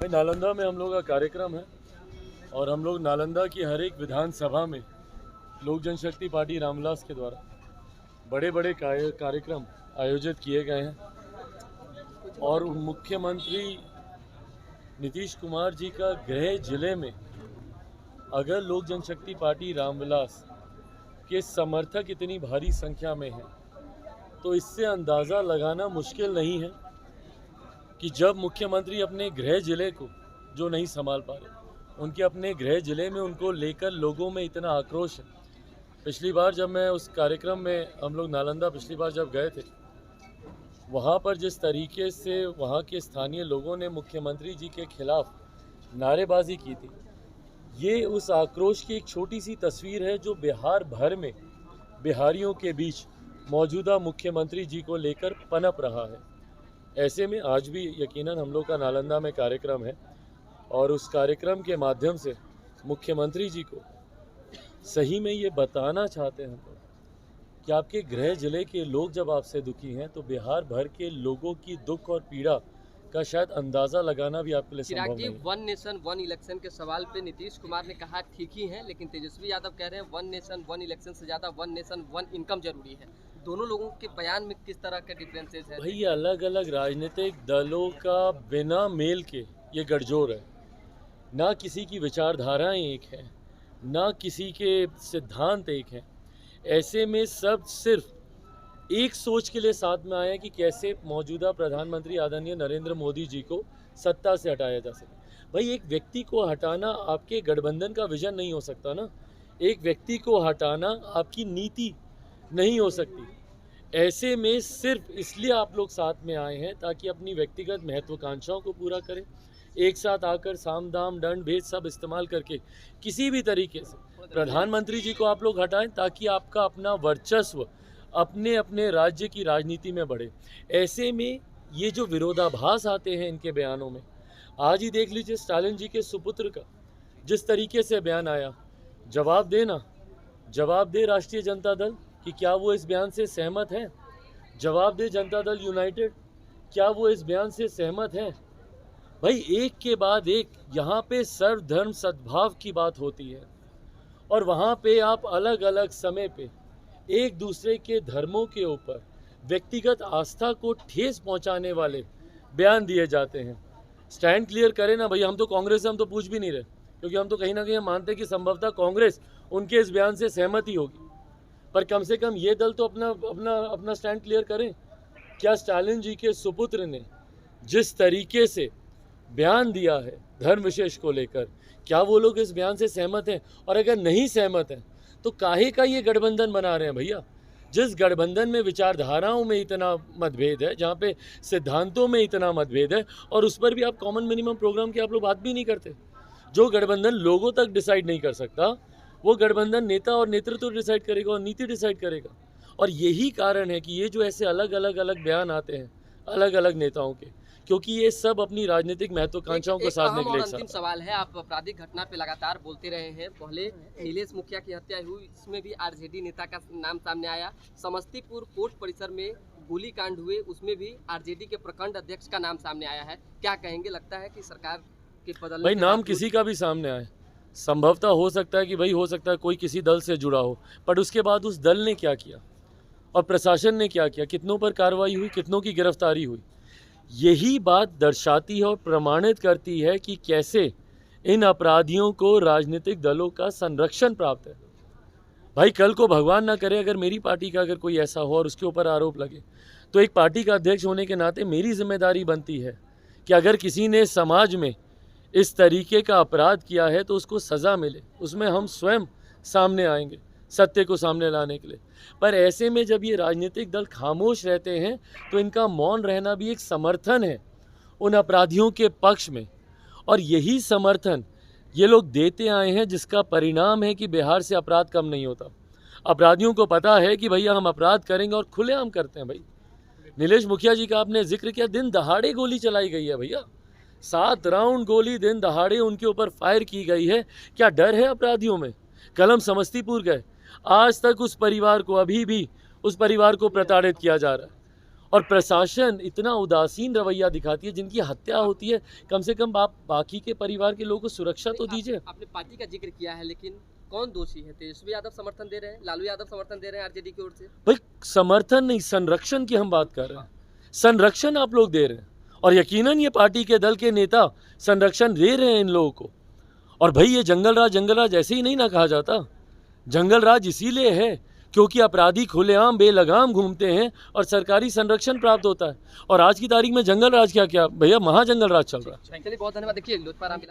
भाई नालंदा में हम लोग का कार्यक्रम है और हम लोग नालंदा की हर एक विधानसभा में लोक जनशक्ति पार्टी रामविलास के द्वारा बड़े बड़े कार्यक्रम आयोजित किए गए हैं और मुख्यमंत्री नीतीश कुमार जी का गृह जिले में अगर लोक जनशक्ति पार्टी रामविलास के समर्थक इतनी भारी संख्या में हैं तो इससे अंदाज़ा लगाना मुश्किल नहीं है कि जब मुख्यमंत्री अपने गृह जिले को जो नहीं संभाल पा रहे, उनके अपने गृह जिले में उनको लेकर लोगों में इतना आक्रोश है। पिछली बार जब मैं उस कार्यक्रम में हम लोग नालंदा पिछली बार जब गए थे, वहाँ पर जिस तरीके से वहाँ के स्थानीय लोगों ने मुख्यमंत्री जी के खिलाफ नारेबाजी की थी, ये उस आक्रोश की एक छोटी सी तस्वीर है जो बिहार भर में बिहारियों के बीच मौजूदा मुख्यमंत्री जी को लेकर पनप रहा है। ऐसे में आज भी यकीनन हम लोग का नालंदा में कार्यक्रम है और उस कार्यक्रम के माध्यम से मुख्यमंत्री जी को सही में ये बताना चाहते हैं हम लोग कि आपके गृह जिले के लोग जब आपसे दुखी हैं तो बिहार भर के लोगों की दुख और पीड़ा का शायद अंदाज़ा लगाना भी आपके लिए संभव नहीं है। वन नेशन वन इलेक्शन के सवाल पे नीतीश कुमार ने कहा ठीक ही है, लेकिन तेजस्वी यादव कह रहे हैं वन नेशन वन इलेक्शन से ज़्यादा वन नेशन वन इनकम जरूरी है। दोनों लोगों के बयान में किस तरह का डिफरेंसेस है? भाई ये अलग अलग राजनीतिक दलों का बिना मेल के ये गठजोड़ है। ना किसी की विचारधाराएं एक हैं, ना किसी के सिद्धांत एक हैं। ऐसे में सब सिर्फ एक सोच के लिए साथ में आए हैं कि कैसे मौजूदा प्रधानमंत्री आदरणीय नरेंद्र मोदी जी को सत्ता से हटाया जा सके। भाई एक व्यक्ति को हटाना आपके गठबंधन का विजन नहीं हो सकता ना, एक व्यक्ति को हटाना आपकी नीति नहीं हो सकती। ऐसे में सिर्फ इसलिए आप लोग साथ में आए हैं ताकि अपनी व्यक्तिगत महत्वाकांक्षाओं को पूरा करें। एक साथ आकर साम दाम दंड भेद सब इस्तेमाल करके किसी भी तरीके से प्रधानमंत्री जी को आप लोग हटाएं ताकि आपका अपना वर्चस्व अपने अपने राज्य की राजनीति में बढ़े। ऐसे में ये जो विरोधाभास आते हैं इनके बयानों में, आज ही देख लीजिए स्टालिन जी के सुपुत्र का जिस तरीके से बयान आया, जवाब देना, जवाब दे राष्ट्रीय जनता दल कि क्या वो इस बयान से सहमत हैं। जवाब दे जनता दल यूनाइटेड, क्या वो इस बयान से सहमत हैं। भाई एक के बाद एक यहाँ पे सर्वधर्म सद्भाव की बात होती है और वहाँ पे आप अलग अलग समय पे एक दूसरे के धर्मों के ऊपर व्यक्तिगत आस्था को ठेस पहुँचाने वाले बयान दिए जाते हैं। स्टैंड क्लियर करें ना भैया, हम तो कांग्रेस से हम तो पूछ भी नहीं रहे, क्योंकि हम तो कहीं ना कहीं मानते हैं कि संभवतः कांग्रेस उनके इस बयान से सहमति होगी, पर कम से कम ये दल तो अपना अपना अपना स्टैंड क्लियर करें। क्या स्टालिन जी के सुपुत्र ने जिस तरीके से बयान दिया है धर्म विशेष को लेकर, क्या वो लोग इस बयान से सहमत हैं? और अगर नहीं सहमत हैं तो काहे का ये गठबंधन बना रहे हैं भैया? जिस गठबंधन में विचारधाराओं में इतना मतभेद है, जहाँ पे सिद्धांतों में इतना मतभेद है, और उस पर भी आप कॉमन मिनिमम प्रोग्राम की आप लोग बात भी नहीं करते। जो गठबंधन लोगों तक डिसाइड नहीं कर सकता, वो गठबंधन नेता और नेतृत्व डिसाइड करेगा और नीति डिसाइड करेगा। और यही कारण है कि ये जो ऐसे अलग अलग बयान आते हैं अलग अलग नेताओं के, क्योंकि ये सब अपनी राजनीतिक महत्वाकांक्षाओं को साधने के लिए। अंतिम सवाल है, आप आपराधिक घटना पे लगातार बोलते रहे हैं। पहले नीलेश मुखिया की हत्या हुई, इसमें भी आरजेडी नेता का नाम सामने आया। समस्तीपुर कोर्ट परिसर में गोलीकांड हुए, उसमें भी आरजेडी के प्रखंड अध्यक्ष का नाम सामने आया है। क्या कहेंगे, लगता है कि सरकार के बदलने भाई नाम किसी का भी सामने आए, संभवतः हो सकता है कि भाई हो सकता है कोई किसी दल से जुड़ा हो, पर उसके बाद उस दल ने क्या किया और प्रशासन ने क्या किया, कितनों पर कार्रवाई हुई, कितनों की गिरफ्तारी हुई, यही बात दर्शाती है और प्रमाणित करती है कि कैसे इन अपराधियों को राजनीतिक दलों का संरक्षण प्राप्त है। भाई कल को भगवान ना करे अगर मेरी पार्टी का अगर कोई ऐसा हो और उसके ऊपर आरोप लगे, तो एक पार्टी का अध्यक्ष होने के नाते मेरी जिम्मेदारी बनती है कि अगर किसी ने समाज में इस तरीके का अपराध किया है तो उसको सज़ा मिले। उसमें हम स्वयं सामने आएंगे सत्य को सामने लाने के लिए। पर ऐसे में जब ये राजनीतिक दल खामोश रहते हैं तो इनका मौन रहना भी एक समर्थन है उन अपराधियों के पक्ष में, और यही समर्थन ये लोग देते आए हैं, जिसका परिणाम है कि बिहार से अपराध कम नहीं होता। अपराधियों को पता है कि भैया हम अपराध करेंगे और खुलेआम करते हैं। भाई नीलेश मुखिया जी का आपने जिक्र किया, दिन दहाड़े गोली चलाई गई है भैया, 7 राउंड गोली दिन दहाड़े उनके ऊपर फायर की गई है। क्या डर है अपराधियों में? कल हम समस्तीपुर गए, आज तक उस परिवार को, अभी भी उस परिवार को प्रताड़ित किया जा रहा है। और प्रशासन इतना उदासीन रवैया दिखाती है, जिनकी हत्या होती है, कम से कम आप बाकी के परिवार के लोगों को सुरक्षा तो दीजिए। आपने पार्टी का जिक्र किया है, लेकिन कौन दोषी है? तेजस्वी यादव समर्थन दे रहे हैं, लालू यादव समर्थन दे रहे हैं आरजेडी की ओर से। भाई समर्थन नहीं, संरक्षण की हम बात कर रहे हैं। संरक्षण आप लोग दे रहे हैं, और यकीनन ये पार्टी के दल के नेता संरक्षण दे रहे हैं इन लोगों को। और भाई ये जंगल राज ऐसे ही नहीं ना कहा जाता। जंगल राज इसीलिए है क्योंकि अपराधी खुलेआम बेलगाम घूमते हैं और सरकारी संरक्षण प्राप्त होता है। और आज की तारीख में जंगल राज क्या भैया, महाजंगल राज चल रहा है। चलिए, बहुत धन्यवाद। देखिए लोजपा रामविलास